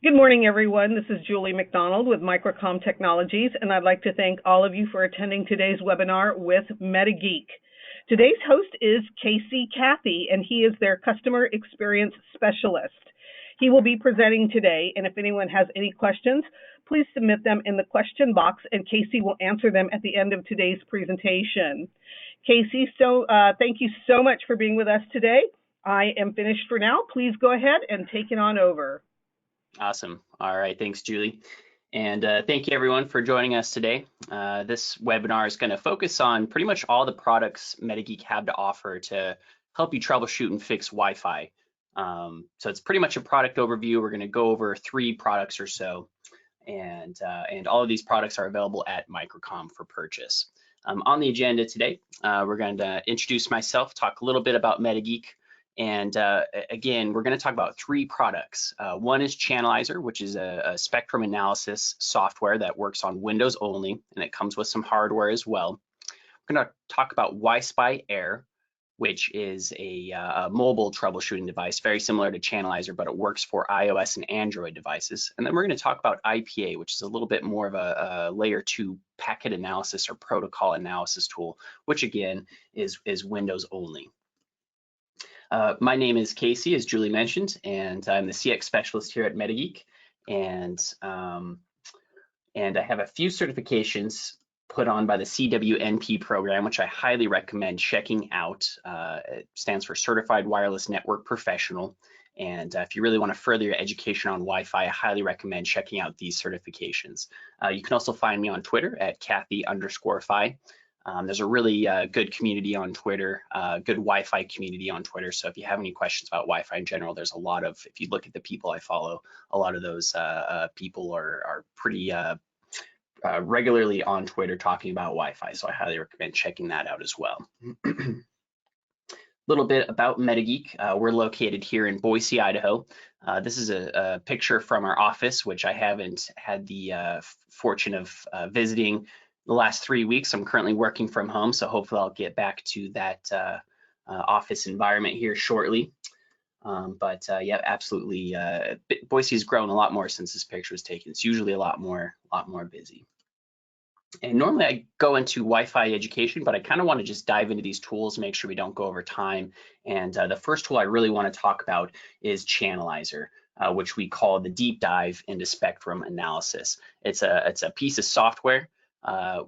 Good morning, everyone. This is Julie McDonald with Microcom Technologies, and I'd like to thank all of you for attending today's webinar with MetaGeek. Today's host is Casey Cathy, and he is their Customer Experience Specialist. He will be presenting today, and if anyone has any questions, please submit them in the question box, and Casey will answer them at the end of today's presentation. Casey, thank you so much for being with us today. I am finished for now. Please go ahead and take it on over. Awesome. All right. Thanks, Julie. And thank you, everyone, for joining us today. This webinar is going to focus on pretty much all the products MetaGeek have to offer to help you troubleshoot and fix Wi-Fi. So it's pretty much a product overview. We're going to go over 3 products or so, and all of these products are available at Microcom for purchase. On the agenda today, we're going to introduce myself, talk a little bit about MetaGeek. And again, we're going to talk about 3 products. One is Channelized, which is a spectrum analysis software that works on Windows only, and it comes with some hardware as well. We're going to talk about Wi-Spy Air, which is a mobile troubleshooting device, very similar to Channelized, but it works for iOS and Android devices. And then we're going to talk about IPA, which is a little bit more of a layer 2 packet analysis or protocol analysis tool, which again is Windows only. My name is Casey, as Julie mentioned, and I'm the CX specialist here at MetaGeek. And I have a few certifications put on by the CWNP program, which I highly recommend checking out. It stands for Certified Wireless Network Professional. And if you really want to further your education on Wi-Fi, I highly recommend checking out these certifications. You can also find me on Twitter at Cathy_Fi. There's a really good community on Twitter, good Wi-Fi community on Twitter. So if you have any questions about Wi-Fi in general, there's a lot of, if you look at the people I follow, a lot of those people are pretty regularly on Twitter talking about Wi-Fi. So I highly recommend checking that out as well. A little bit about MetaGeek. We're located here in Boise, Idaho. This is a picture from our office, which I haven't had the fortune of visiting the last 3 weeks. I'm currently working from home, so hopefully I'll get back to that office environment here shortly. Yeah, absolutely. Boise's grown a lot more since this picture was taken. It's usually a lot more busy. And normally I go into Wi-Fi education, but I kind of want to just dive into these tools, make sure we don't go over time. And the first tool I really want to talk about is Channelized, which we call the deep dive into spectrum analysis. It's a piece of software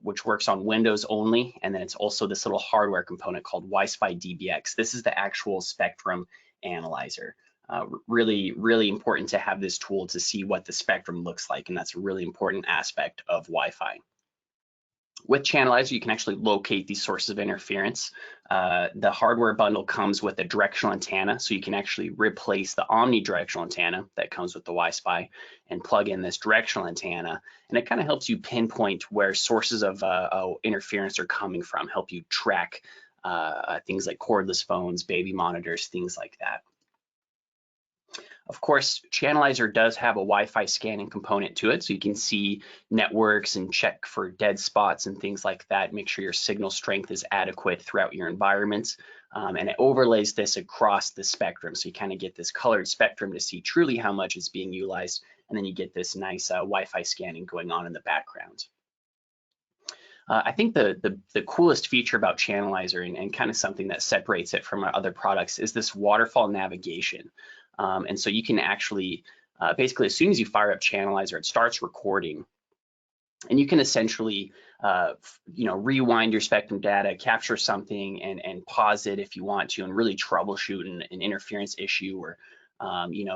which works on Windows only, and then it's also this little hardware component called Wi-Spy DBX. This is the actual spectrum analyzer. Really, really important to have this tool to see what the spectrum looks like, and that's a really important aspect of Wi-Fi. With Channelized, you can actually locate these sources of interference. The hardware bundle comes with a directional antenna, so you can actually replace the omnidirectional antenna that comes with the Wi-Spy and plug in this directional antenna. And it kind of helps you pinpoint where sources of interference are coming from, help you track things like cordless phones, baby monitors, things like that. Of course, Channelized does have a Wi-Fi scanning component to it, so you can see networks and check for dead spots and things like that. Make sure your signal strength is adequate throughout your environment, and it overlays this across the spectrum, so you kind of get this colored spectrum to see truly how much is being utilized, and then you get this nice Wi-Fi scanning going on in the background. I think the coolest feature about Channelized and kind of something that separates it from our other products is this waterfall navigation. And so you can actually, basically, as soon as you fire up Channelized, it starts recording. And you can essentially, rewind your spectrum data, capture something, and pause it if you want to, and really troubleshoot an interference issue. Or,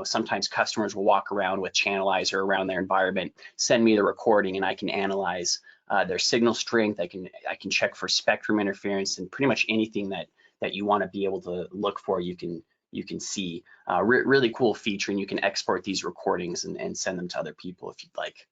sometimes customers will walk around with Channelized around their environment, send me the recording, and I can analyze their signal strength. I can check for spectrum interference, and pretty much anything that you want to be able to look for, you can see. Really cool feature, and you can export these recordings and send them to other people if you'd like.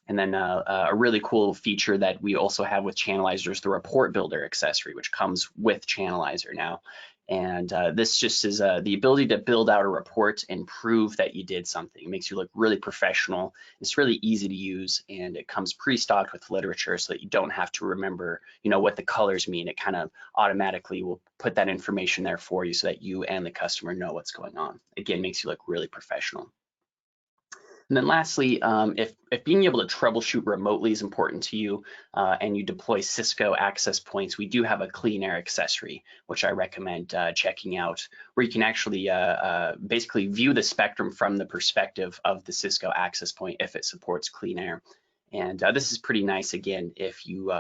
And then a really cool feature that we also have with Channelized is the report builder accessory, which comes with Channelized now. And this just is the ability to build out a report and prove that you did something. It makes you look really professional. It's really easy to use, and it comes pre-stocked with literature so that you don't have to remember, what the colors mean. It kind of automatically will put that information there for you so that you and the customer know what's going on. Again, makes you look really professional. And then lastly, if being able to troubleshoot remotely is important to you and you deploy Cisco access points, we do have a clean air accessory, which I recommend checking out, where you can actually basically view the spectrum from the perspective of the Cisco access point if it supports clean air. And this is pretty nice. Again, if you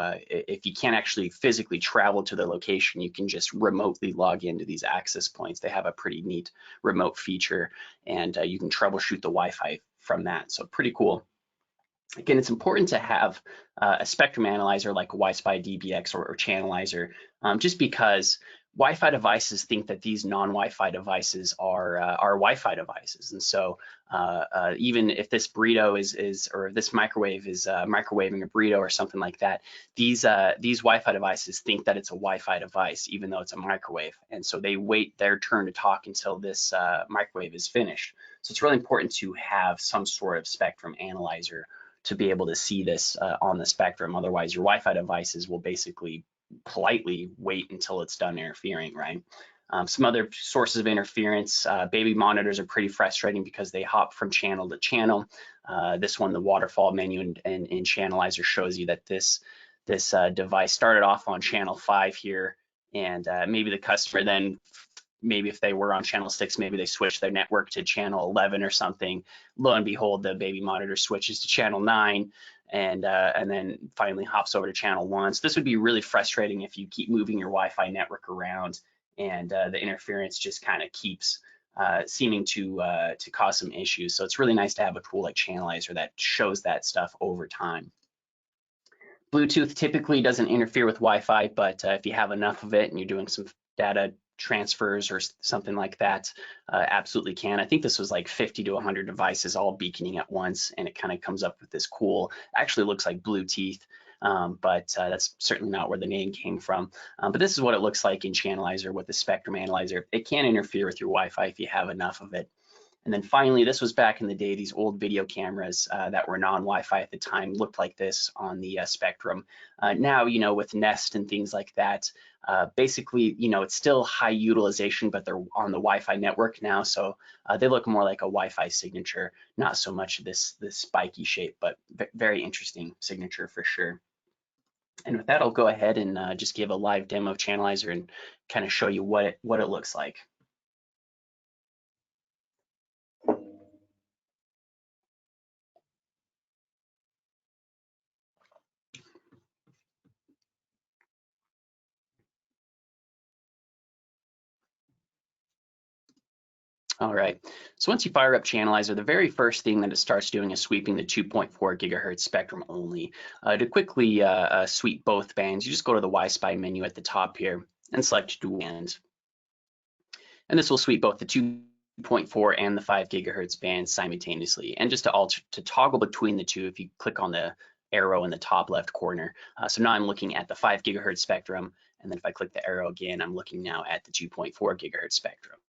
can't actually physically travel to the location, you can just remotely log into these access points. They have a pretty neat remote feature, and you can troubleshoot the Wi-Fi from that. So pretty cool. Again, it's important to have a spectrum analyzer like Wi-Fi DBX or Channelized, just because Wi-Fi devices think that these non-Wi-Fi devices are Wi-Fi devices, and so even if this burrito is or this microwave is microwaving a burrito or something like that, these Wi-Fi devices think that it's a Wi-Fi device, even though it's a microwave, and so they wait their turn to talk until this microwave is finished. So it's really important to have some sort of spectrum analyzer to be able to see this on the spectrum. Otherwise, your Wi-Fi devices will basically politely wait until it's done interfering, right? Some other sources of interference, baby monitors are pretty frustrating because they hop from channel to channel. This one, the waterfall menu in Channelized shows you that this device started off on channel 5 here, and maybe the customer then, maybe if they were on channel 6, maybe they switched their network to channel 11 or something. Lo and behold, the baby monitor switches to channel 9 and then finally hops over to channel 1. So this would be really frustrating if you keep moving your Wi-Fi network around and the interference just kind of keeps seeming to cause some issues. So it's really nice to have a tool like Channelized that shows that stuff over time. Bluetooth typically doesn't interfere with Wi-Fi, but if you have enough of it and you're doing some data transfers or something like that, absolutely can. I think this was like 50 to 100 devices all beaconing at once, and it kind of comes up with this cool, actually looks like blue teeth, but that's certainly not where the name came from. But this is what it looks like in Channelized with the spectrum analyzer. It can interfere with your Wi-Fi if you have enough of it. And then finally, this was back in the day, these old video cameras that were non-Wi-Fi at the time looked like this on the spectrum. Now, with Nest and things like that, basically, it's still high utilization, but they're on the Wi-Fi network now. So they look more like a Wi-Fi signature, not so much this spiky shape, but very interesting signature for sure. And with that, I'll go ahead and just give a live demo of Channelized and kind of show you what it looks like. All right, so once you fire up Channelized, the very first thing that it starts doing is sweeping the 2.4 gigahertz spectrum only. To quickly sweep both bands, you just go to the Wi-Fi menu at the top here and select dual bands. And this will sweep both the 2.4 and the 5 gigahertz bands simultaneously. And just to toggle between the two, if you click on the arrow in the top left corner. So now I'm looking at the 5 gigahertz spectrum, and then if I click the arrow again, I'm looking now at the 2.4 gigahertz spectrum.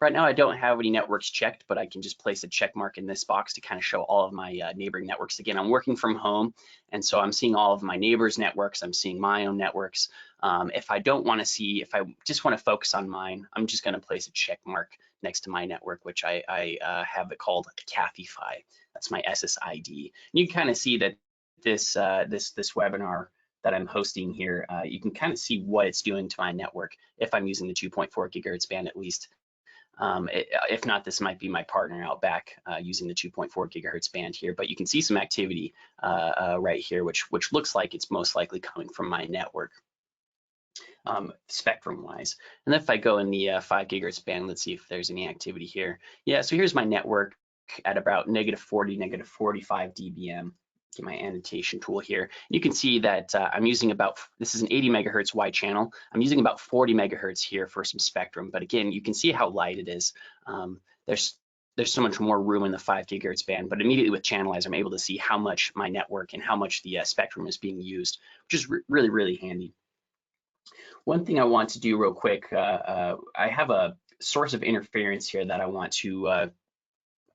Right now, I don't have any networks checked, but I can just place a check mark in this box to kind of show all of my neighboring networks. Again, I'm working from home, and so I'm seeing all of my neighbors' networks. I'm seeing my own networks. If I don't want to see, if I just want to focus on mine, I'm just going to place a check mark next to my network, which I have it called Cathy-Fi. That's my SSID. And you can kind of see that this webinar that I'm hosting here, you can kind of see what it's doing to my network if I'm using the 2.4 gigahertz band at least. If not, this might be my partner out back using the 2.4 gigahertz band here, but you can see some activity right here, which looks like it's most likely coming from my network spectrum wise. And then if I go in the 5 gigahertz band, let's see if there's any activity here. Yeah, so here's my network at about -40, -45 dBm. Get my annotation tool here. You can see that I'm using this is an 80 megahertz wide channel. I'm using about 40 megahertz here for some spectrum, but again, you can see how light it is. There's so much more room in the 5 gigahertz band, but immediately with Channelized, I'm able to see how much my network and how much the spectrum is being used, which is really, really handy. One thing I want to do real quick, I have a source of interference here that I want to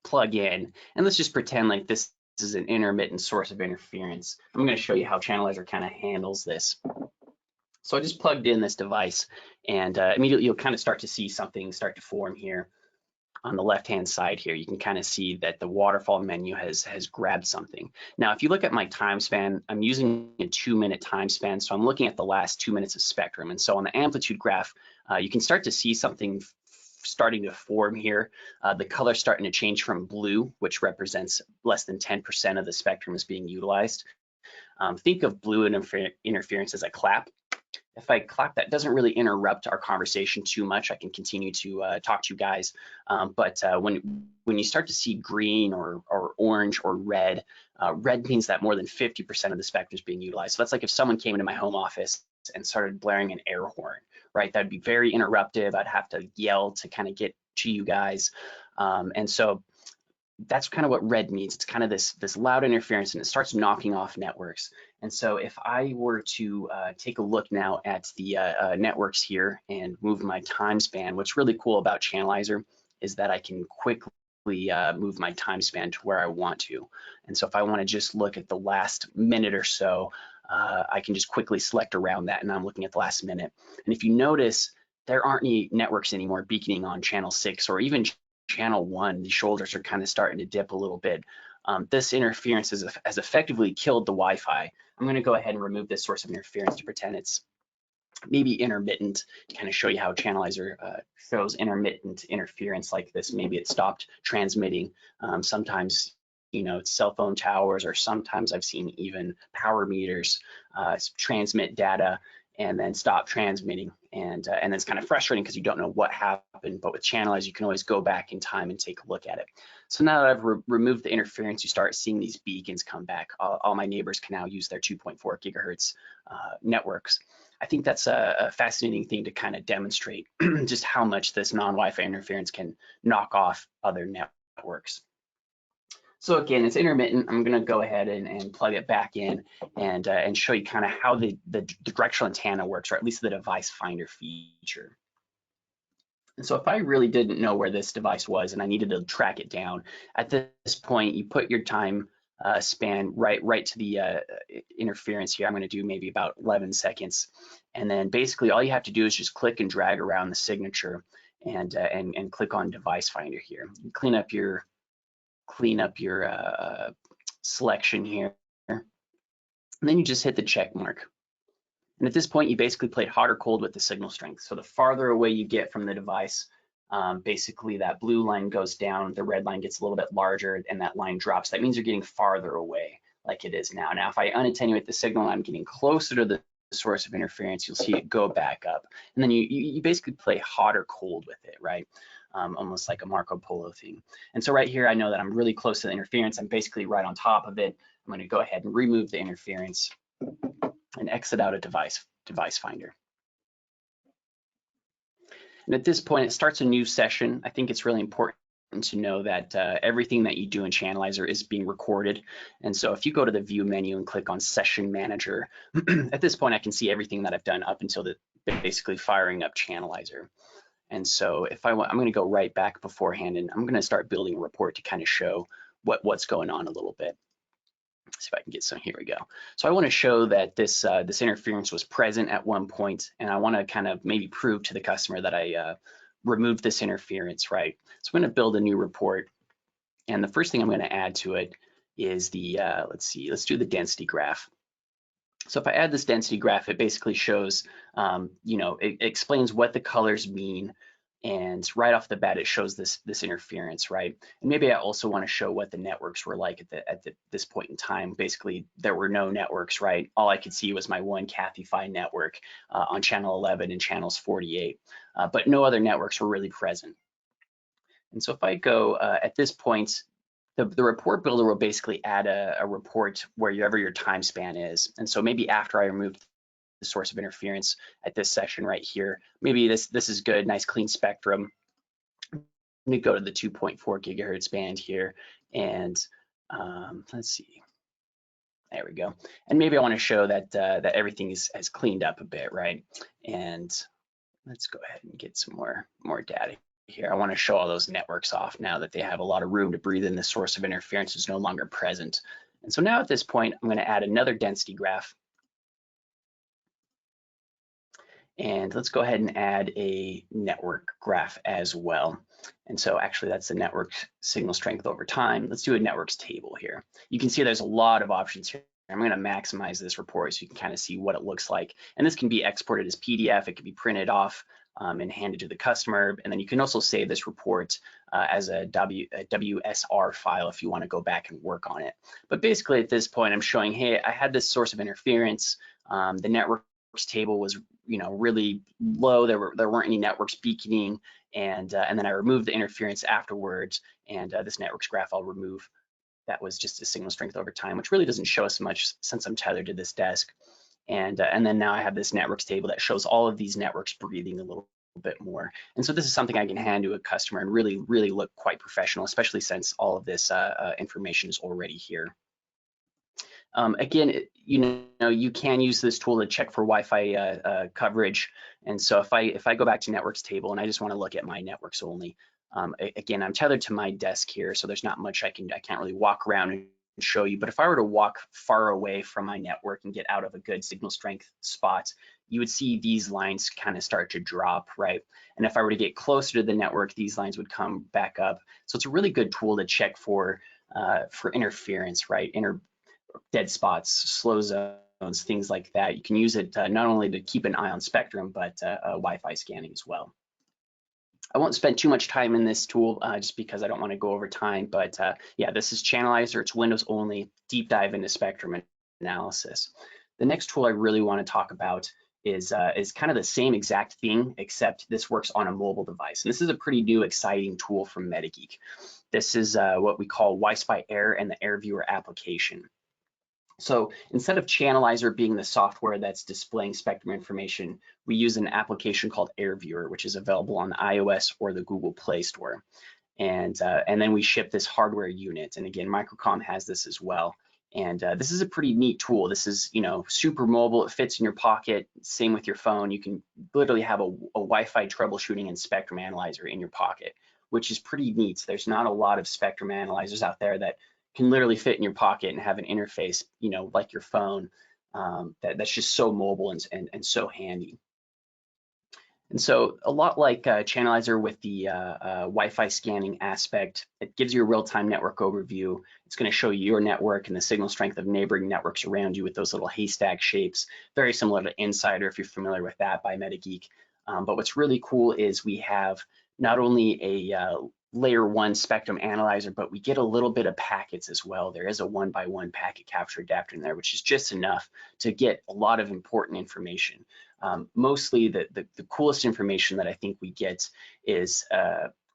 plug in, and let's just pretend like this is an intermittent source of interference. I'm going to show you how Channelized kind of handles this. So I just plugged in this device, and immediately you'll kind of start to see something start to form here. on the left-hand side here, you can kind of see that the waterfall menu has grabbed something. Now, if you look at my time span, I'm using a 2-minute time span, so I'm looking at the last 2 minutes of spectrum. And so on the amplitude graph, you can start to see something starting to form here. The color starting to change from blue, which represents less than 10% of the spectrum is being utilized. Think of blue interference as a clap. If I clap, that doesn't really interrupt our conversation too much. I can continue to talk to you guys. But when you start to see green or orange or red, red means that more than 50% of the spectrum is being utilized. So that's like if someone came into my home office and started blaring an air horn, right? That'd be very interruptive. I'd have to yell to kind of get to you guys. And so that's kind of what red means. It's kind of this loud interference, and it starts knocking off networks. And so if I were to take a look now at the networks here and move my time span, what's really cool about Channelizer is that I can quickly move my time span to where I want to. And so if I want to just look at the last minute or so, I can just quickly select around that, and I'm looking at the last minute. And if you notice, there aren't any networks anymore beaconing on channel 6 or even channel 1. The shoulders are kind of starting to dip a little bit. This interference has effectively killed the Wi-Fi. I'm going to go ahead and remove this source of interference to pretend it's maybe intermittent, to kind of show you how Channelizer shows intermittent interference like this. Maybe it stopped transmitting. Sometimes, you know, it's cell phone towers, or sometimes I've seen even power meters transmit data and then stop transmitting, and it's kind of frustrating because you don't know what happened. But with Channelizer, you can always go back in time and take a look at it. So now that I've removed the interference, you start seeing these beacons come back. All my neighbors can now use their 2.4 gigahertz networks. I think that's a fascinating thing to kind of demonstrate just how much this non-Wi-Fi interference can knock off other networks. So again, it's intermittent. I'm going to go ahead and plug it back in and show you kind of how the directional antenna works, or at least the device finder feature. And so if I really didn't know where this device was and I needed to track it down, at this point, you put your time span right to the interference here. I'm going to do maybe about 11 seconds. And then basically all you have to do is just click and drag around the signature and click on device finder here. You clean up your selection here, and then you just hit the check mark. And at this point, you basically played hot or cold with the signal strength. So the farther away you get from the device, basically that blue line goes down, the red line gets a little bit larger, and that line drops. That means you're getting farther away, like it is now. Now, if I unattenuate the signal and I'm getting closer to the source of interference, you'll see it go back up. And then you basically play hot or cold with it, right? Almost like a Marco Polo thing. And so right here, I know that I'm really close to the interference. I'm basically right on top of it. I'm going to go ahead and remove the interference and exit out of device finder. And at this point, it starts a new session. I think it's really important to know that everything that you do in Channelizer is being recorded. And so if you go to the view menu and click on session manager, at this point, I can see everything that I've done up until basically firing up Channelizer. And so if I'm going to go right back beforehand, and I'm going to start building a report to kind of show what's going on a little bit. Let's see if I can get some. Here we go. So I want to show that this interference was present at one point, and I want to kind of maybe prove to the customer that I removed this interference, right? So I'm going to build a new report, and the first thing I'm going to add to it is the let's do the density graph. So if I add this density graph, it basically shows, you know, it explains what the colors mean, and right off the bat, it shows this interference, right? And maybe I also want to show what the networks were like at this point in time. Basically, there were no networks, right? All I could see was my one Cathy-Fi network on channel 11 and channels 48, but no other networks were really present. And so if I go at this point, the report builder will basically add a report wherever your time span is. And so maybe after I removed the source of interference at this session right here, maybe this is good, nice clean spectrum. Let me go to the 2.4 gigahertz band here, and let's see. There we go. And maybe I want to show that that everything has cleaned up a bit, right? And let's go ahead and get some more data here. I want to show all those networks off now that they have a lot of room to breathe in. The source of interference is no longer present. And so now at this point, I'm going to add another density graph. And let's go ahead and add a network graph as well. And so actually that's the network signal strength over time. Let's do a networks table here. You can see there's a lot of options here. I'm going to maximize this report so you can kind of see what it looks like. And this can be exported as PDF. It can be printed off and handed to the customer. And then you can also save this report as a WSR file if you want to go back and work on it. But basically at this point, I'm showing, hey, I had this source of interference. The networks table was, really low. There weren't any networks beaconing, and then I removed the interference afterwards. And this networks graph I'll remove. That was just a signal strength over time, which really doesn't show us much since I'm tethered to this desk. And then now I have this networks table that shows all of these networks breathing a little bit more. And so this is something I can hand to a customer and really look quite professional, especially since all of this information is already here. Again, you can use this tool to check for Wi-Fi coverage. And so if I go back to networks table and I just want to look at my networks only, again, I'm tethered to my desk here, so there's not much I can't really walk around and show you. But if I were to walk far away from my network and get out of a good signal strength spot, you would see these lines kind of start to drop, right? And if I were to get closer to the network, these lines would come back up. So it's a really good tool to check for interference, right? Dead spots, slow zones, things like that. You can use it not only to keep an eye on spectrum, but Wi-Fi scanning as well. I won't spend too much time in this tool just because I don't want to go over time, but yeah, this is Channelized, or it's Windows only, deep dive into spectrum analysis. The next tool I really want to talk about is kind of the same exact thing, except this works on a mobile device. And this is a pretty new, exciting tool from MetaGeek. This is what we call Wi-Spy Air and the AirViewer application. So instead of Channelizer being the software that's displaying spectrum information, we use an application called AirViewer, which is available on the iOS or the Google Play Store. And then we ship this hardware unit. And again, Microcom has this as well. And this is a pretty neat tool. This is, super mobile. It fits in your pocket. Same with your phone. You can literally have a Wi-Fi troubleshooting and spectrum analyzer in your pocket, which is pretty neat. There's not a lot of spectrum analyzers out there that can literally fit in your pocket and have an interface, like your phone, that's just so mobile and so handy. And so a lot like Channelizer with the Wi-Fi scanning aspect, it gives you a real-time network overview. It's going to show you your network and the signal strength of neighboring networks around you with those little haystack shapes, very similar to Insider if you're familiar with that by MetaGeek. But what's really cool is we have not only a layer 1 spectrum analyzer, but we get a little bit of packets as well. There is a 1x1 packet capture adapter in there, which is just enough to get a lot of important information. Mostly the coolest information that I think we get is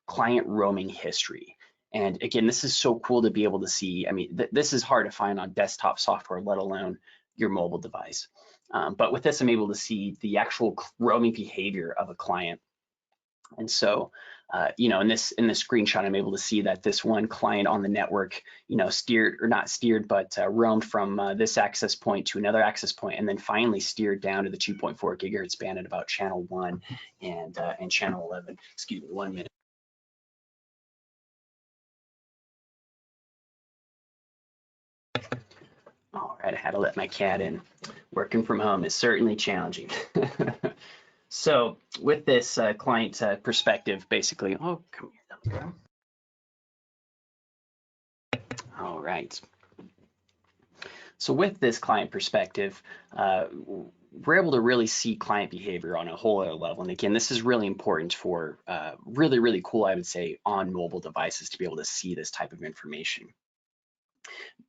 client roaming history. And again, this is so cool to be able to see. I mean, this is hard to find on desktop software, let alone your mobile device. But with this, I'm able to see the actual roaming behavior of a client. And so, in this screenshot, I'm able to see that this one client on the network, roamed from this access point to another access point, and then finally steered down to the 2.4 gigahertz band at about channel 1 and channel 11. Excuse me, 1 minute. All right, I had to let my cat in. Working from home is certainly challenging. So with this client perspective, basically, oh, come here. All right. So with this client perspective, we're able to really see client behavior on a whole other level. And again, this is really important for really cool, I would say, on mobile devices to be able to see this type of information.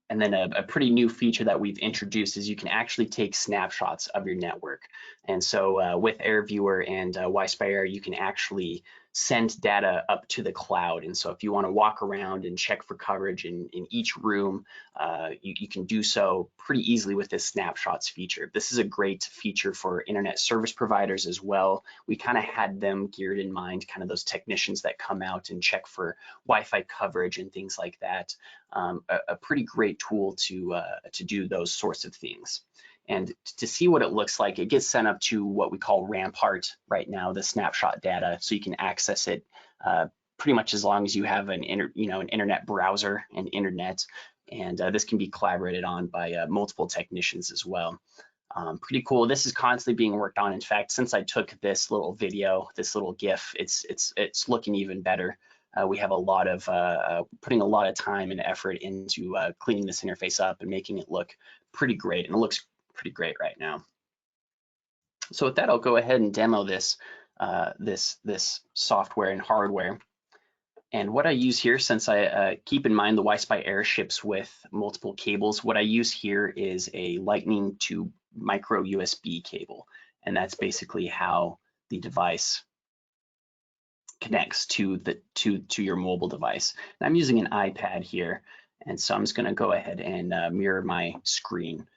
And then a pretty new feature that we've introduced is you can actually take snapshots of your network. And so with AirViewer and Wi-Spy Air, you can actually send data up to the cloud. And so if you want to walk around and check for coverage in each room, you can do so pretty easily with this snapshots feature. This is a great feature for internet service providers as well. We kind of had them geared in mind, kind of those technicians that come out and check for Wi-Fi coverage and things like that. A pretty great tool to do those sorts of things. And to see what it looks like, it gets sent up to what we call Rampart right now, the snapshot data, so you can access it pretty much as long as you have an internet browser and internet. And this can be collaborated on by multiple technicians as well. Pretty cool. This is constantly being worked on. In fact, since I took this little video, this little GIF, it's looking even better. we have a lot of putting a lot of time and effort into cleaning this interface up and making it look pretty great, and it looks pretty great right now. So with that, I'll go ahead and demo this this software and hardware. And what I use here, since I keep in mind the Wi-Fi Air ships with multiple cables, what I use here is a Lightning to micro USB cable, and that's basically how the device connects to your mobile device. And I'm using an iPad here, and so I'm just going to go ahead and mirror my screen.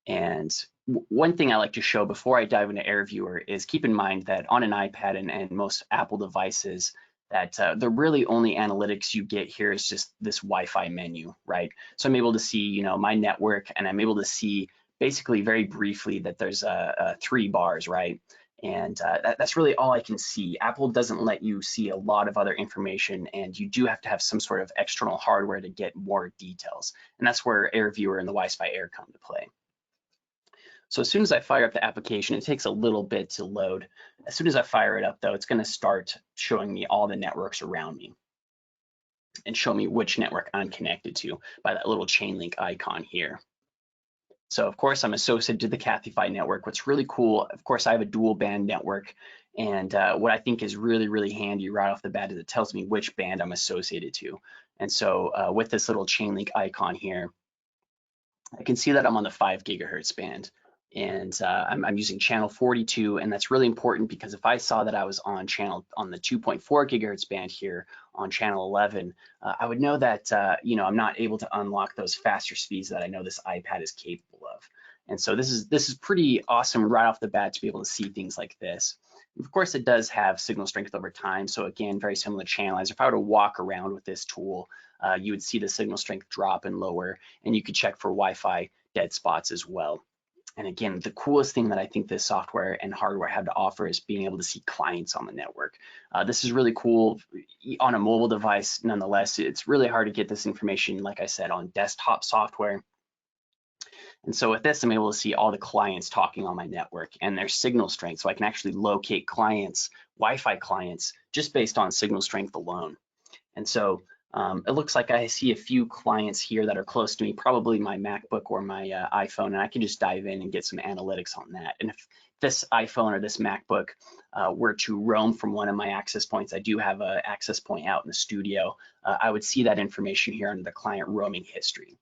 And one thing I like to show before I dive into AirViewer is keep in mind that on an iPad and most Apple devices, that the really only analytics you get here is just this Wi-Fi menu, right? So I'm able to see, you know, my network, and I'm able to see basically very briefly that there's 3 bars, right? And that's really all I can see. Apple doesn't let you see a lot of other information, and you do have to have some sort of external hardware to get more details. And that's where AirViewer and the Wi-Fi Air come to play. So as soon as I fire up the application, it takes a little bit to load. As soon as I fire it up though, it's gonna start showing me all the networks around me and show me which network I'm connected to by that little chain link icon here. So of course I'm associated to the Cathify network. What's really cool, of course I have a dual band network, and what I think is really handy right off the bat is it tells me which band I'm associated to. And so with this little chain link icon here, I can see that I'm on the 5 gigahertz band. And I'm using channel 42, and that's really important because if I saw that I was on the 2.4 gigahertz band here on channel 11, I would know that you know, I'm not able to unlock those faster speeds that I know this iPad is capable of. And so this is pretty awesome right off the bat to be able to see things like this. Of course, it does have signal strength over time. So again, very similar to Channelized. If I were to walk around with this tool, you would see the signal strength drop and lower, and you could check for Wi-Fi dead spots as well. And again, the coolest thing that I think this software and hardware have to offer is being able to see clients on the network. This is really cool on a mobile device. Nonetheless, it's really hard to get this information, like I said, on desktop software. And so with this, I'm able to see all the clients talking on my network and their signal strength. So I can actually locate clients, Wi-Fi clients, just based on signal strength alone. And so it looks like I see a few clients here that are close to me, probably my MacBook or my iPhone, and I can just dive in and get some analytics on that. And if this iPhone or this MacBook were to roam from one of my access points, I do have an access point out in the studio, I would see that information here under the client roaming history.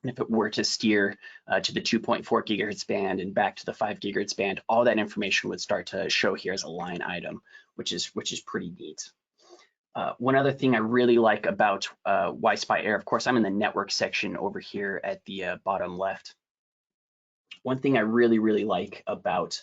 And if it were to steer to the 2.4 gigahertz band and back to the 5 gigahertz band, all that information would start to show here as a line item, which is pretty neat. One other thing I really like about Wi-Fi Air, of course, I'm in the network section over here at the bottom left. One thing I really like about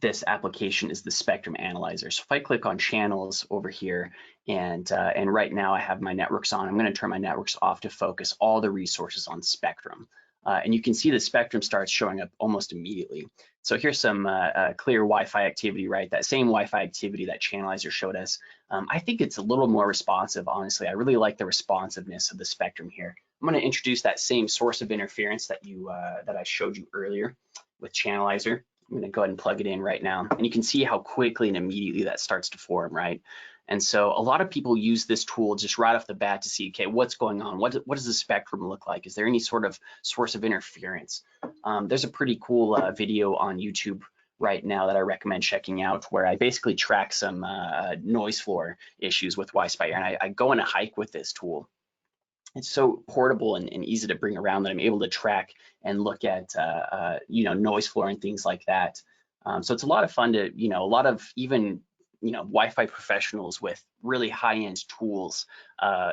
this application is the spectrum analyzer. So if I click on channels over here, and right now I have my networks on, I'm going to turn my networks off to focus all the resources on spectrum. And you can see the spectrum starts showing up almost immediately. So here's some clear Wi-Fi activity, right? That same Wi-Fi activity that Channelizer showed us. I think it's a little more responsive, honestly. I really like the responsiveness of the spectrum here. I'm going to introduce that same source of interference that I showed you earlier with Channelizer. I'm going to go ahead and plug it in right now, and you can see how quickly and immediately that starts to form, right? And so a lot of people use this tool just right off the bat to see, okay, what's going on? What does the spectrum look like? Is there any sort of source of interference? There's a pretty cool video on YouTube right now that I recommend checking out, where I basically track some noise floor issues with Wi-Fi, and I go on a hike with this tool. It's so portable and easy to bring around that I'm able to track and look at you know, noise floor and things like that. So it's a lot of fun to, you know, a lot of even, you know, Wi-Fi professionals with really high-end tools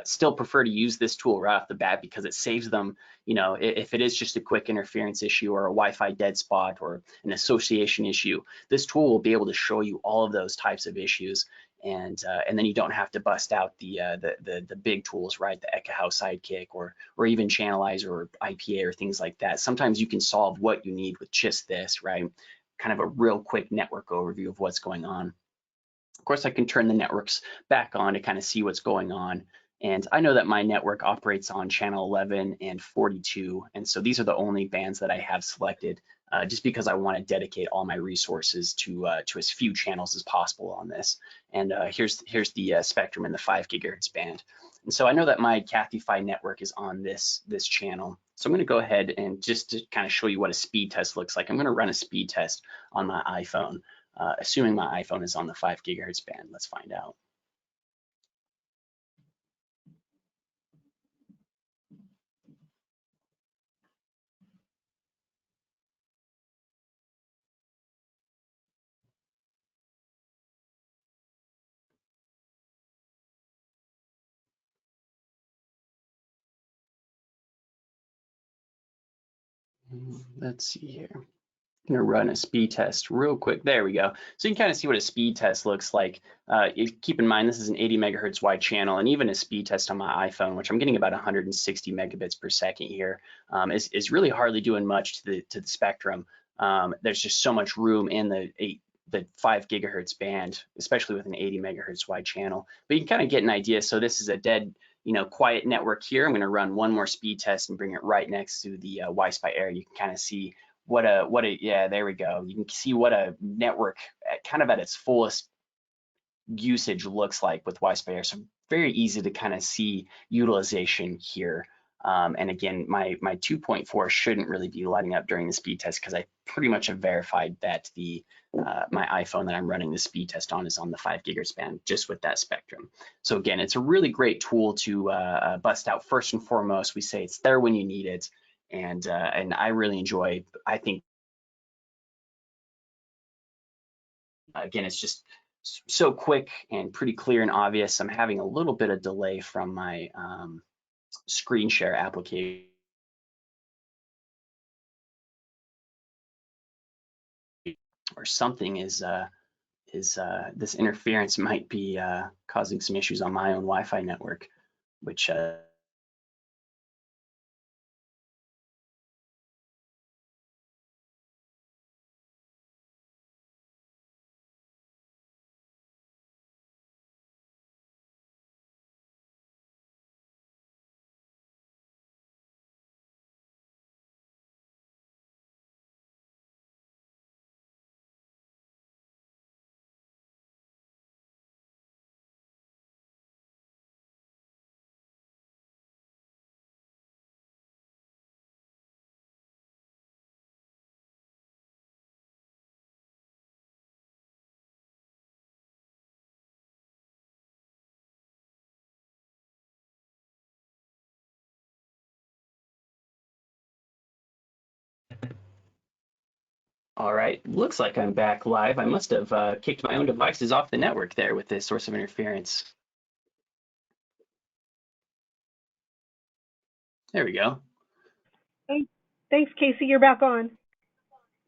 still prefer to use this tool right off the bat because it saves them, you know, if it is just a quick interference issue or a Wi-Fi dead spot or an association issue, this tool will be able to show you all of those types of issues. And then you don't have to bust out the big tools, right? The Ekahau Sidekick or even Channelizer or IPA or things like that. Sometimes you can solve what you need with just this, right? Kind of a real quick network overview of what's going on. Of course, I can turn the networks back on to kind of see what's going on. And I know that my network operates on channel 11 and 42. And so these are the only bands that I have selected just because I want to dedicate all my resources to as few channels as possible on this. And here's the spectrum in the 5 gigahertz band. And so I know that my Cathy-Fi network is on this channel. So I'm going to go ahead and just to kind of show you what a speed test looks like, I'm going to run a speed test on my iPhone, assuming my iPhone is on the 5 gigahertz band. Let's find out. Let's see here. I'm gonna run a speed test real quick. There we go. So you can kind of see what a speed test looks like. Keep in mind this is an 80 megahertz wide channel, and even a speed test on my iPhone, which I'm getting about 160 megabits per second here, is really hardly doing much to the spectrum. There's just so much room in the 5 gigahertz band, especially with an 80 megahertz wide channel. But you can kind of get an idea. So this is a dead, quiet network here. I'm going to run one more speed test and bring it right next to the Wi-Fi Air. You can kind of see yeah, there we go. You can see what a network kind of at its fullest usage looks like with Wi-Fi Air. So very easy to kind of see utilization here. And again, my 2.4 shouldn't really be lighting up during the speed test because I pretty much have verified that my iPhone that I'm running the speed test on is on the 5 gigahertz band just with that spectrum. So again, it's a really great tool to bust out. First and foremost, we say it's there when you need it. And I really enjoy, I think, again, it's just so quick and pretty clear and obvious. I'm having a little bit of delay from my screen share application. Or something is this interference might be causing some issues on my own Wi-Fi network, which all right, looks like I'm back live. I must have kicked my own devices off the network there with this source of interference. There we go. Thanks, Casey. You're back on.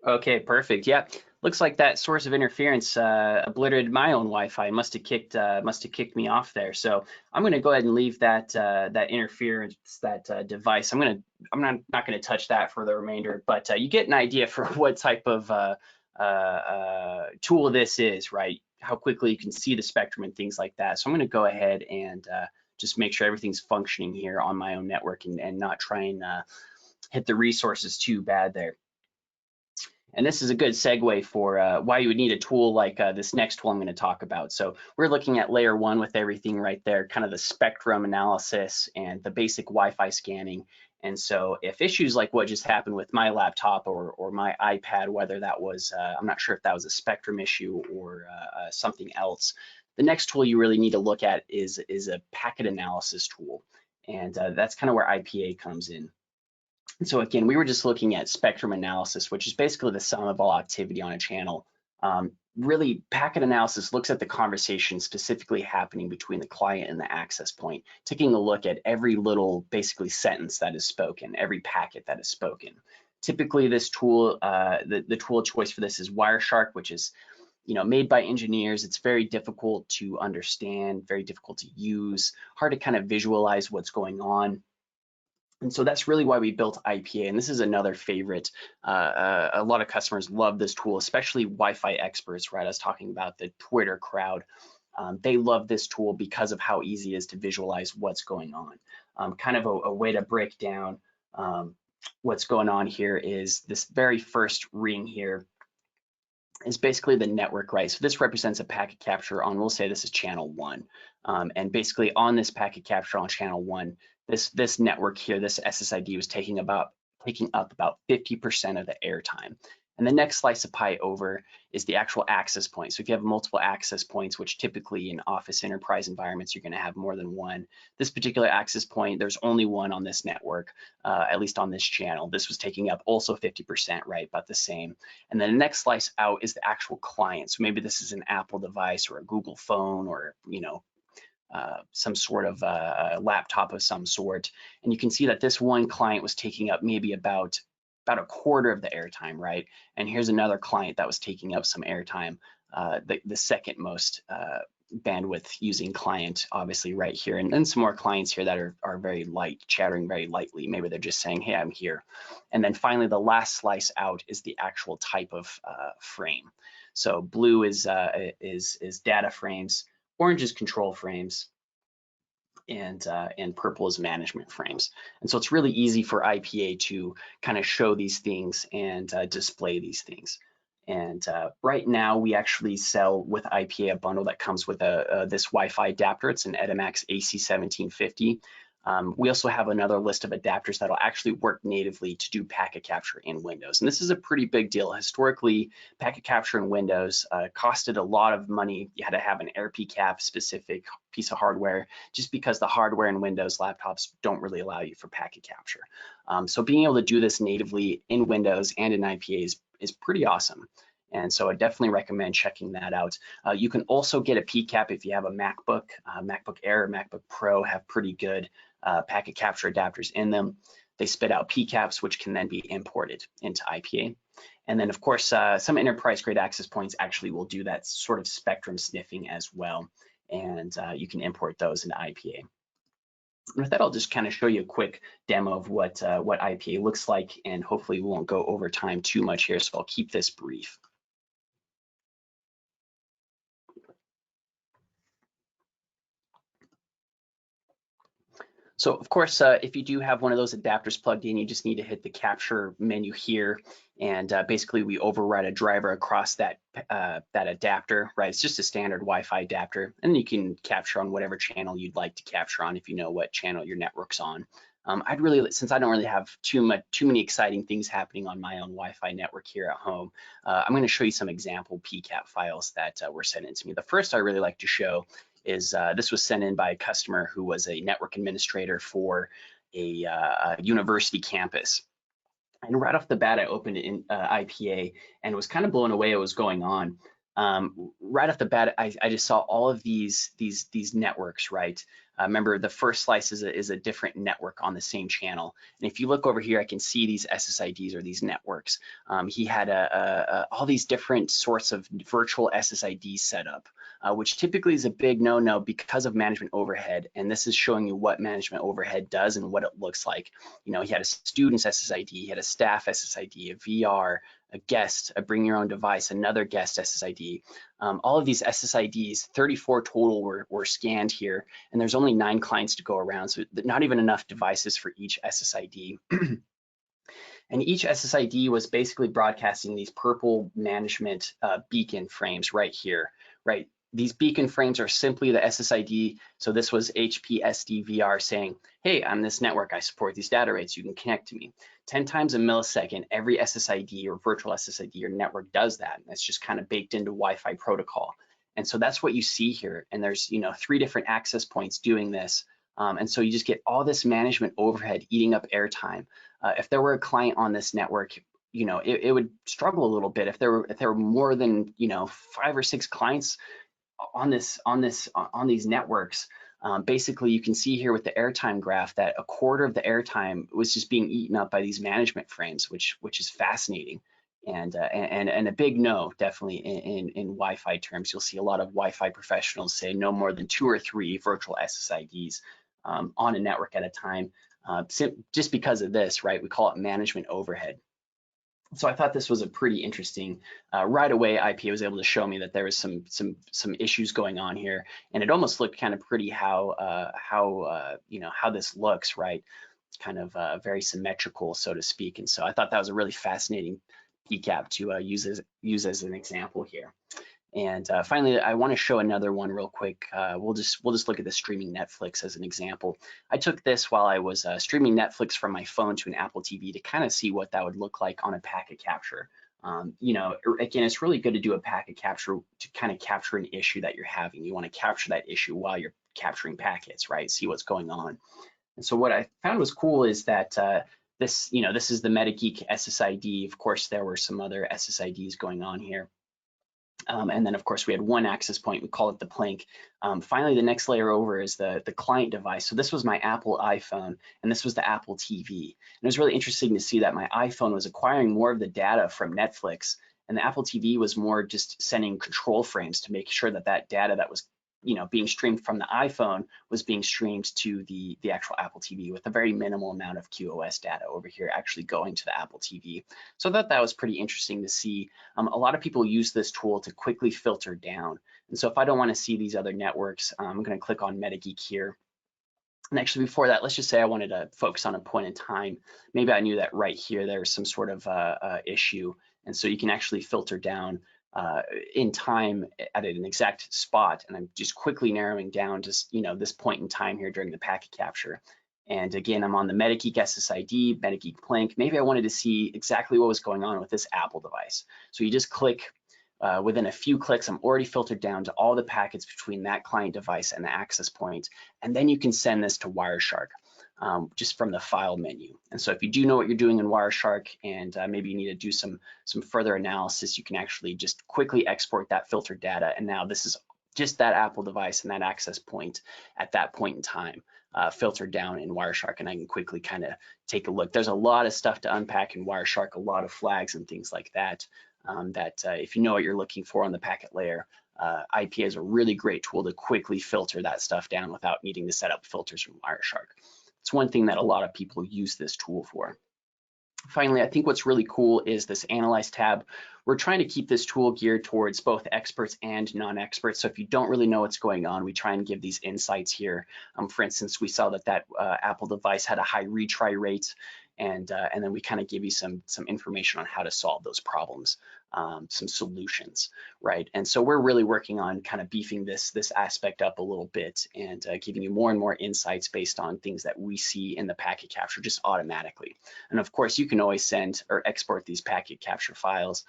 Okay, perfect. Yeah, looks like that source of interference obliterated my own Wi-Fi. Must have kicked me off there. So I'm going to go ahead and leave that interference, that device. I'm not going to touch that for the remainder. But you get an idea for what type of tool this is, right? How quickly you can see the spectrum and things like that. So I'm going to go ahead and just make sure everything's functioning here on my own network and not try and hit the resources too bad there. And this is a good segue for why you would need a tool like this next tool I'm going to talk about. So we're looking at layer 1 with everything right there, kind of the spectrum analysis and the basic Wi-Fi scanning. And so if issues like what just happened with my laptop or my iPad, whether that was, I'm not sure if that was a spectrum issue or something else, the next tool you really need to look at is a packet analysis tool. And that's kind of where IPA comes in. And so again, we were just looking at spectrum analysis, which is basically the sum of all activity on a channel. Really, packet analysis looks at the conversation specifically happening between the client and the access point, taking a look at every little basically sentence that is spoken, every packet that is spoken. Typically, this tool, the tool of choice for this is Wireshark, which is made by engineers. It's very difficult to understand, very difficult to use, hard to kind of visualize what's going on. And so that's really why we built IPA. And this is another favorite. A lot of customers love this tool, especially Wi-Fi experts, right? I was talking about the Twitter crowd. They love this tool because of how easy it is to visualize what's going on. Kind of a way to break down what's going on here is this very first ring here is basically the network, right? So this represents a packet capture on, we'll say this is channel 1. And basically on this packet capture on channel 1, this network here, this SSID was taking up about 50% of the airtime. And the next slice of pie over is the actual access point. So if you have multiple access points, which typically in office enterprise environments, you're going to have more than one. This particular access point, there's only one on this network, at least on this channel. This was taking up also 50%, right? About the same. And then the next slice out is the actual client. So maybe this is an Apple device or a Google phone or, some sort of laptop of some sort. And you can see that this one client was taking up maybe about a quarter of the airtime, right? And here's another client that was taking up some airtime, the second most bandwidth using client, obviously right here. And then some more clients here that are very light, chattering very lightly. Maybe they're just saying, hey, I'm here. And then finally, the last slice out is the actual type of frame. So blue is data frames, orange is control frames, and purple is management frames. And so it's really easy for IPA to kind of show these things and display these things. And right now we actually sell with IPA a bundle that comes with this Wi-Fi adapter. It's an Edimax AC1750. We also have another list of adapters that'll actually work natively to do packet capture in Windows. And this is a pretty big deal. Historically, packet capture in Windows costed a lot of money. You had to have an AirPCAP specific piece of hardware, just because the hardware in Windows laptops don't really allow you for packet capture. So being able to do this natively in Windows and in IPA is pretty awesome. And so I definitely recommend checking that out. You can also get a PCAP if you have a MacBook. MacBook Air or MacBook Pro have pretty good packet capture adapters in them. They spit out PCAPs, which can then be imported into IPA. And then of course, some enterprise grade access points actually will do that sort of spectrum sniffing as well. And you can import those into IPA. And with that, I'll just kind of show you a quick demo of what IPA looks like, and hopefully we won't go over time too much here, so I'll keep this brief. So of course, if you do have one of those adapters plugged in, you just need to hit the capture menu here, and basically we override a driver across that adapter, right? It's just a standard Wi-Fi adapter, and you can capture on whatever channel you'd like to capture on if you know what channel your network's on. Since I don't really have too many exciting things happening on my own Wi-Fi network here at home, I'm going to show you some example PCAP files that were sent in to me. The first I really like to show is this was sent in by a customer who was a network administrator for a university campus. And right off the bat, I opened it in IPA and was kind of blown away what was going on. Right off the bat, I just saw all of these networks, right? Remember, the first slice is a different network on the same channel. And if you look over here, I can see these SSIDs or these networks. He had all these different sorts of virtual SSIDs set up, which typically is a big no-no because of management overhead. And this is showing you what management overhead does and what it looks like. You know, he had a student's SSID, he had a staff SSID, a VR, a guest, a bring your own device, another guest SSID. All of these SSIDs, 34 total were scanned here, and there's only 9 clients to go around, so not even enough devices for each SSID. And each SSID was basically broadcasting these purple management beacon frames right here, right? These beacon frames are simply the SSID. So this was HPSD-VR saying, hey, I'm this network, I support these data rates, you can connect to me. 10 times a millisecond, every SSID or virtual SSID or network does that. And that's just kind of baked into Wi-Fi protocol. And so that's what you see here. And there's 3 different access points doing this. And so you just get all this management overhead eating up airtime. If there were a client on this network, it would struggle a little bit. If there were more than 5 or 6 clients on these networks, basically you can see here with the airtime graph that a quarter of the airtime was just being eaten up by these management frames, which is fascinating, and a big no definitely in Wi-Fi terms. You'll see a lot of Wi-Fi professionals say no more than 2 or 3 virtual SSIDs on a network at a time, just because of this, right? We call it management overhead. So I thought this was a pretty interesting. Right away, IPA was able to show me that there was some issues going on here, and it almost looked kind of pretty how this looks, right? kind of very symmetrical, so to speak. And so I thought that was a really fascinating PCAP to use as an example here. And finally, I want to show another one real quick. We'll just look at the streaming Netflix as an example. I took this while I was streaming Netflix from my phone to an Apple TV to kind of see what that would look like on a packet capture. You know, again, it's really good to do a packet capture to kind of capture an issue that you're having. You want to capture that issue while you're capturing packets, right? See what's going on. And so what I found was cool is that this is the MetaGeek SSID. Of course, there were some other SSIDs going on here. And then, of course, we had one access point. We call it the plank. Finally, the next layer over is the client device. So this was my Apple iPhone, and this was the Apple TV. And it was really interesting to see that my iPhone was acquiring more of the data from Netflix, and the Apple TV was more just sending control frames to make sure that that data that was being streamed from the iPhone was being streamed to the actual Apple TV with a very minimal amount of QoS data over here actually going to the Apple TV. So I thought that was pretty interesting to see. A lot of people use this tool to quickly filter down. And so if I don't want to see these other networks, I'm going to click on MetaGeek here. And actually before that, let's just say I wanted to focus on a point in time. Maybe I knew that right here there's some sort of issue. And so you can actually filter down in time at an exact spot, and I'm just quickly narrowing down just this point in time here during the packet capture. And again, I'm on the MetaGeek SSID, MetaGeek Plank. Maybe I wanted to see exactly what was going on with this Apple device. So you just click, within a few clicks, I'm already filtered down to all the packets between that client device and the access point, and then you can send this to Wireshark. Just from the file menu. And so if you do know what you're doing in Wireshark and maybe you need to do some further analysis, you can actually just quickly export that filtered data. And now this is just that Apple device and that access point at that point in time filtered down in Wireshark, and I can quickly kind of take a look. There's a lot of stuff to unpack in Wireshark, a lot of flags and things like that, if you know what you're looking for on the packet layer, IPA is a really great tool to quickly filter that stuff down without needing to set up filters from Wireshark. It's one thing that a lot of people use this tool for. Finally, I think what's really cool is this Analyze tab. We're trying to keep this tool geared towards both experts and non-experts. So if you don't really know what's going on, we try and give these insights here. For instance, we saw that Apple device had a high retry rate, and then we kind of give you some information on how to solve those problems, some solutions, right? And so we're really working on kind of beefing this aspect up a little bit and giving you more and more insights based on things that we see in the packet capture just automatically. And of course, you can always send or export these packet capture files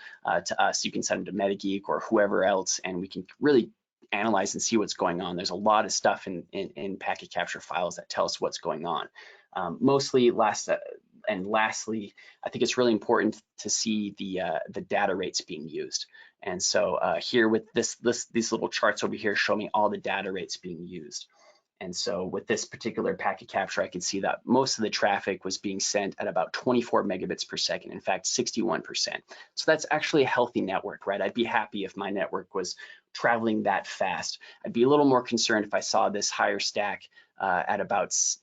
to us. You can send them to MetaGeek or whoever else, and we can really analyze and see what's going on. There's a lot of stuff in packet capture files that tell us what's going on. Lastly, I think it's really important to see the data rates being used. And so here with these little charts over here show me all the data rates being used. And so with this particular packet capture, I can see that most of the traffic was being sent at about 24 megabits per second, in fact, 61%. So that's actually a healthy network, right? I'd be happy if my network was traveling that fast. I'd be a little more concerned if I saw this higher stack at about 6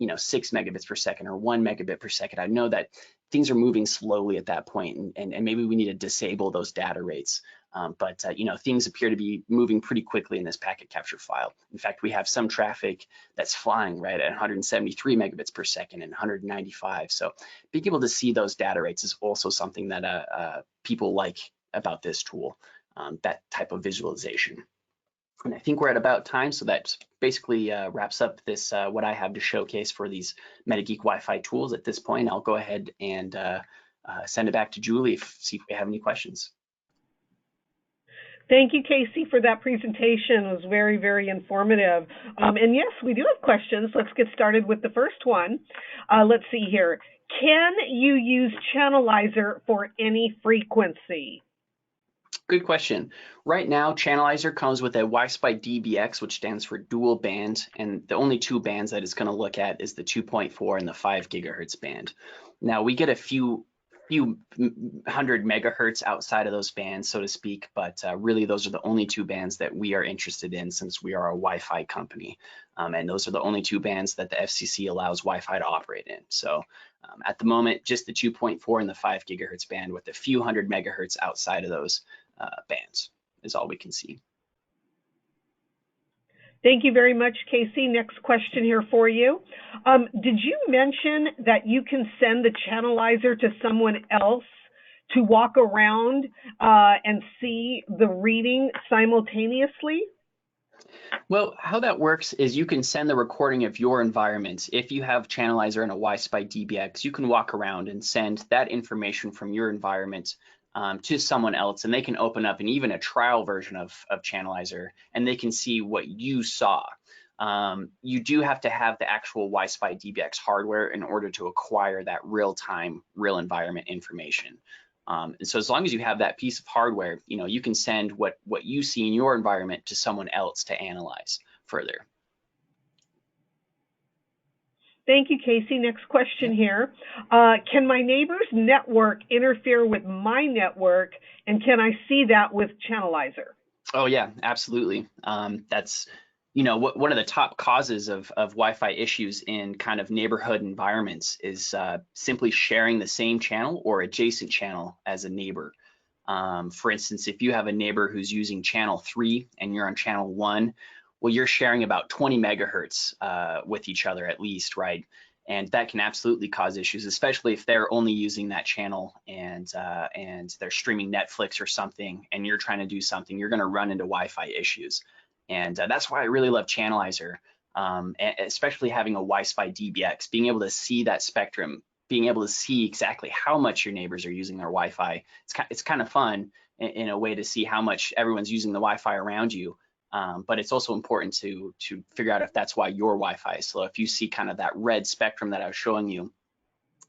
megabits per second or 1 megabit per second. I know that things are moving slowly at that point, and maybe we need to disable those data rates. But things appear to be moving pretty quickly in this packet capture file. In fact, we have some traffic that's flying right at 173 megabits per second and 195. So being able to see those data rates is also something that people like about this tool, that type of visualization. And I think we're at about time, so that basically wraps up this what I have to showcase for these MetaGeek Wi-Fi tools at this point. I'll go ahead and send it back to Julie, see if we have any questions. Thank you, Casey, for that presentation. It was very, very informative. And yes, we do have questions. Let's get started with the first one. Let's see here. Can you use Channelizer for any frequency? Good question. Right now, Channelizer comes with a Wi-Fi DBX, which stands for dual band, and the only two bands that it's going to look at is the 2.4 and the 5 gigahertz band. Now, we get a few hundred megahertz outside of those bands, so to speak, but really those are the only two bands that we are interested in since we are a Wi-Fi company. And those are the only two bands that the FCC allows Wi-Fi to operate in. So at the moment, just the 2.4 and the 5 gigahertz band with a few hundred megahertz outside of those bands is all we can see. Thank you very much, Casey. Next question here for you. Did you mention that you can send the channelizer to someone else to walk around and see the reading simultaneously? Well, how that works is you can send the recording of your environment. If you have Channelizer and a WiSpy DBX, you can walk around and send that information from your environment to someone else, and they can open up and even a trial version of Channelizer, and they can see what you saw. You do have to have the actual WiSpy DBX hardware in order to acquire that real-time, real environment information. And so as long as you have that piece of hardware, you can send what you see in your environment to someone else to analyze further. Thank you, Casey. Next question here. Can my neighbor's network interfere with my network, and can I see that with Channelizer? Oh yeah, absolutely. That's one of the top causes of Wi-Fi issues in kind of neighborhood environments is simply sharing the same channel or adjacent channel as a neighbor. For instance, if you have a neighbor who's using channel 3 and you're on channel 1, well, you're sharing about 20 megahertz with each other at least, right? And that can absolutely cause issues, especially if they're only using that channel and they're streaming Netflix or something, and you're trying to do something. You're going to run into Wi-Fi issues, and that's why I really love Channelizer, especially having a WiSpy DBX, being able to see that spectrum, being able to see exactly how much your neighbors are using their Wi-Fi. It's kind of fun in a way to see how much everyone's using the Wi-Fi around you. But it's also important to figure out if that's why your Wi-Fi is slow. If you see kind of that red spectrum that I was showing you,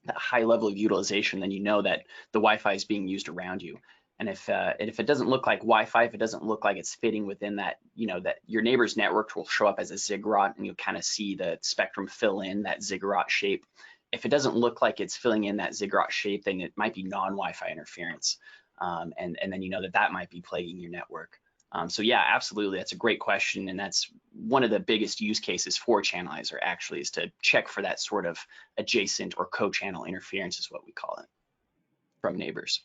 that high level of utilization, then you know that the Wi-Fi is being used around you. And if it doesn't look like Wi-Fi, if it doesn't look like it's fitting within that, that your neighbor's network will show up as a ziggurat, and you'll kind of see the spectrum fill in that ziggurat shape. If it doesn't look like it's filling in that ziggurat shape, then it might be non-Wi-Fi interference, and then you know that might be plaguing your network. So yeah, absolutely, that's a great question, and that's one of the biggest use cases for Channelizer actually, is to check for that sort of adjacent or co-channel interference is what we call it from neighbors.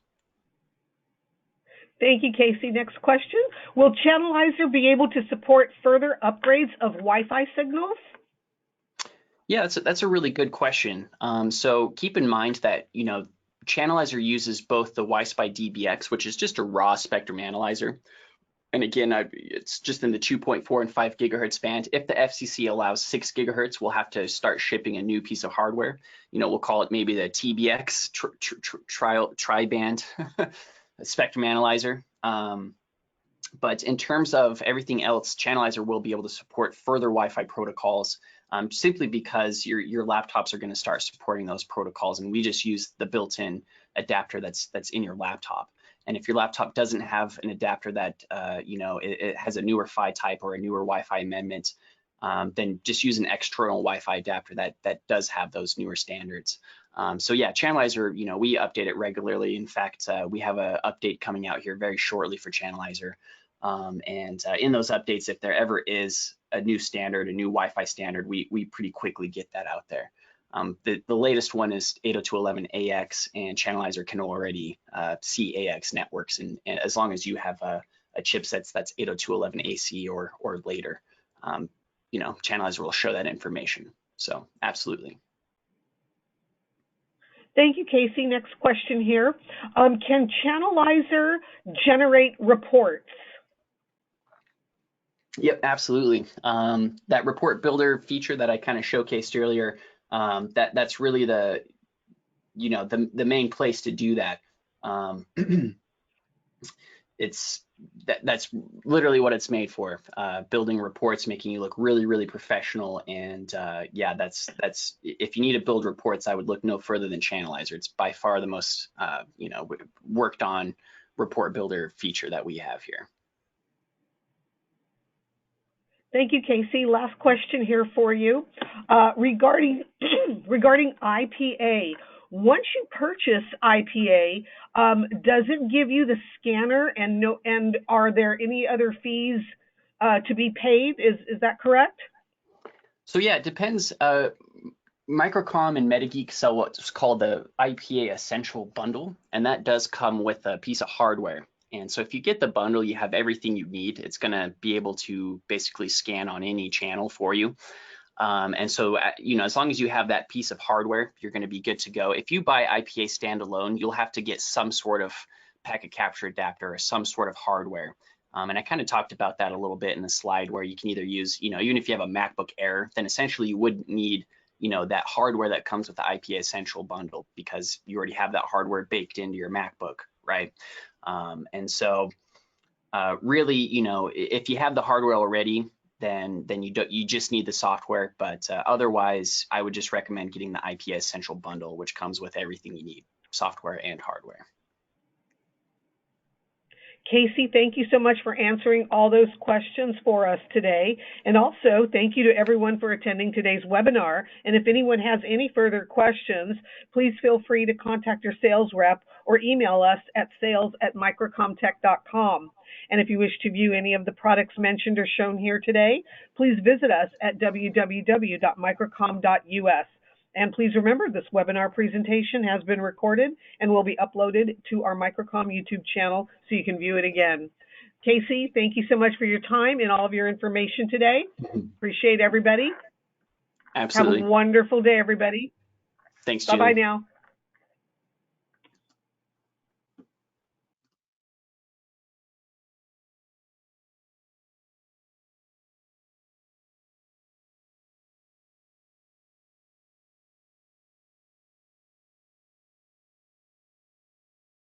Thank you, Casey. Next question. Will Channelizer be able to support further upgrades of Wi-Fi signals? Yeah, that's a really good question. So keep in mind that, Channelizer uses both the WiSpy DBX, which is just a raw spectrum analyzer. And again, it's just in the 2.4 and 5 gigahertz band. If the FCC allows 6 gigahertz, we'll have to start shipping a new piece of hardware. We'll call it maybe the TBX tri-band spectrum analyzer. But in terms of everything else, Channelizer will be able to support further Wi-Fi protocols, simply because your laptops are going to start supporting those protocols, and we just use the built-in adapter that's in your laptop. And if your laptop doesn't have an adapter that it has a newer PHY type or a newer Wi-Fi amendment, then just use an external Wi-Fi adapter that does have those newer standards. So yeah, Channelizer, we update it regularly. In fact, we have an update coming out here very shortly for Channelizer. And in those updates, if there ever is a new standard, a new Wi-Fi standard, we pretty quickly get that out there. The latest one is 802.11ax, and Channelizer can already see AX networks, and as long as you have a chipset that's 802.11ac or later, Channelizer will show that information. So absolutely. Thank you, Casey. Next question here. Can Channelizer generate reports? Yep, absolutely. That report builder feature that I kind of showcased earlier, that's really the main place to do that. That's literally what it's made for, building reports, making you look really, really professional. And yeah, that's if you need to build reports, I would look no further than Channelizer. It's by far the most worked on report builder feature that we have here. Thank you, Casey. Last question here for you. Regarding IPA, once you purchase IPA, does it give you the scanner, and are there any other fees to be paid? Is that correct? So yeah, it depends. Microcom and MetaGeek sell what's called the IPA Essential Bundle, and that does come with a piece of hardware. And so if you get the bundle, you have everything you need. It's going to be able to basically scan on any channel for you. And so, as long as you have that piece of hardware, you're going to be good to go. If you buy IPA standalone, you'll have to get some sort of packet capture adapter or some sort of hardware. And I kind of talked about that a little bit in the slide, where you can either use, even if you have a MacBook Air, then essentially you wouldn't need, that hardware that comes with the IPA Essential bundle, because you already have that hardware baked into your MacBook, right? And so really, if you have the hardware already, then you just need the software. But otherwise, I would just recommend getting the IPA Essential bundle, which comes with everything you need, software and hardware. Casey, thank you so much for answering all those questions for us today. And also, thank you to everyone for attending today's webinar. And if anyone has any further questions, please feel free to contact your sales rep or email us at sales@microcomtech.com. And if you wish to view any of the products mentioned or shown here today, please visit us at www.microcom.us. And please remember, this webinar presentation has been recorded and will be uploaded to our Microcom YouTube channel so you can view it again. Casey, thank you so much for your time and all of your information today. Appreciate everybody. Absolutely. Have a wonderful day, everybody. Thanks, Julie. Bye-bye now.